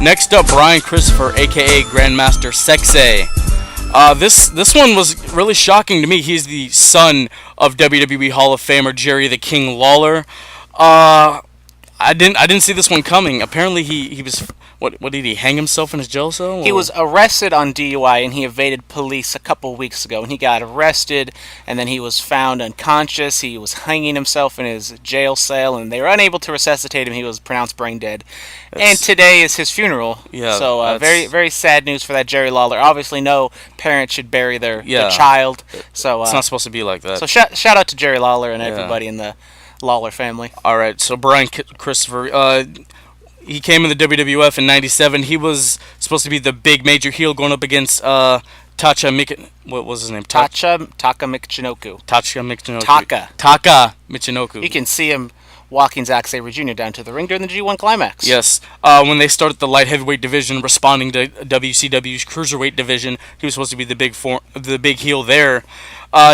Next up, Brian Christopher, aka Grand Master Sexay. This one was really shocking to me. He's the son of WWE Hall of Famer Jerry the King Lawler. I didn't see this one coming. Apparently he was what did he hang himself in his jail cell? He was arrested on DUI and he evaded police a couple weeks ago. And he got arrested and then he was found unconscious. He was hanging himself in his jail cell and they were unable to resuscitate him. He was pronounced brain dead. And today is his funeral. Yeah. So very very sad news for that Jerry Lawler. Obviously, no parent should bury their child. So it's not supposed to be like that. So shout out to Jerry Lawler and everybody in the Lawler family. All right. So Brian Christopher. He came in the WWF in '97. He was supposed to be the big major heel going up against Taka Michinoku. Taka Michinoku. You can see him walking Zack Sabre Jr. down to the ring during the G1 Climax. Yes. When they started the light heavyweight division, responding to WCW's cruiserweight division, he was supposed to be the big heel there.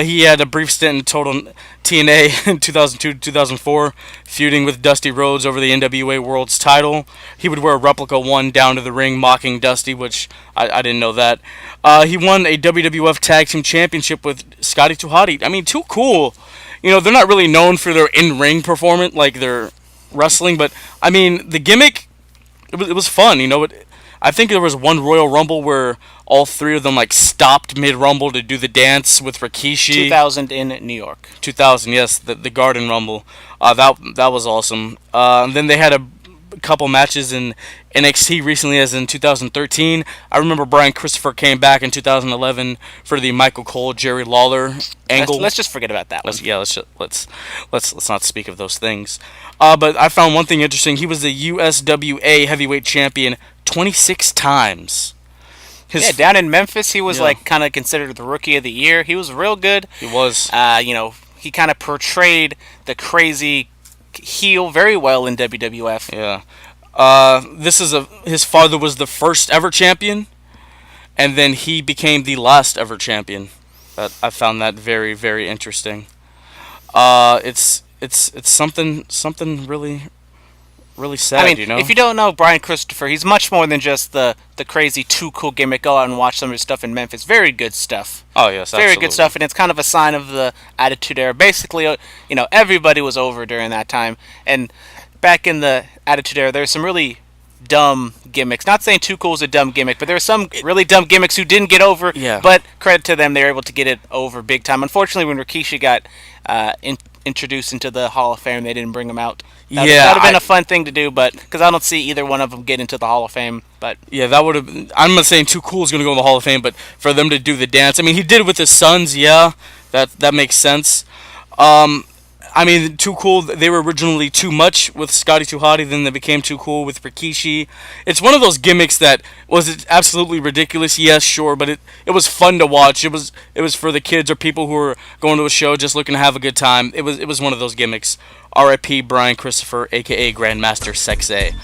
He had a brief stint in Total TNA in 2002-2004, feuding with Dusty Rhodes over the NWA World's title. He would wear a replica one down to the ring, mocking Dusty, which I didn't know that. He won a WWF Tag Team Championship with Scotty 2 Hotty. I mean, too cool. You know, they're not really known for their in-ring performance, like their wrestling, but, I mean, the gimmick, it was fun, you know. I think there was one Royal Rumble where all three of them like stopped mid-Rumble to do the dance with Rikishi. 2000 in New York. 2000, yes, the Garden Rumble. That was awesome. And then they had a couple matches in NXT recently, as in 2013. I remember Brian Christopher came back in 2011 for the Michael Cole Jerry Lawler angle. Let's just forget about that one. Let's not speak of those things. But I found one thing interesting. He was the USWA heavyweight champion 26 times. Down in Memphis, he was like kind of considered the rookie of the year. He was real good. He was. He kind of portrayed the crazy heel very well in WWF. Yeah. His father was the first ever champion, and then he became the last ever champion. I found that very, very interesting. It's something really sad. I mean, you know? If you don't know Brian Christopher, he's much more than just the crazy too cool gimmick. Go out and watch some of his stuff in Memphis. Very good stuff. Oh yes, very absolutely. good stuff, and it's kind of a sign of the Attitude Era. Basically, everybody was over during that time, and back in the Attitude Era, there's some really dumb gimmicks. Not saying Too Cool is a dumb gimmick, but there were some really dumb gimmicks who didn't get over. Yeah. But credit to them, they were able to get it over big time. Unfortunately, when Rikishi got introduced into the Hall of Fame, they didn't bring him out. That would have been a fun thing to do, but because I don't see either one of them get into the Hall of Fame. But yeah, that would have. I'm not saying Too Cool is going to go in the Hall of Fame, but for them to do the dance, I mean, he did it with his sons. Yeah, that makes sense. I mean, Too Cool, they were originally Too Much with Scotty 2 Hotty, then they became Too Cool with Rikishi. It's one of those gimmicks that was absolutely ridiculous, yes, sure, but it was fun to watch. It was for the kids or people who were going to a show just looking to have a good time. It was one of those gimmicks. R.I.P. Brian Christopher, a.k.a. Grand Master Sexay.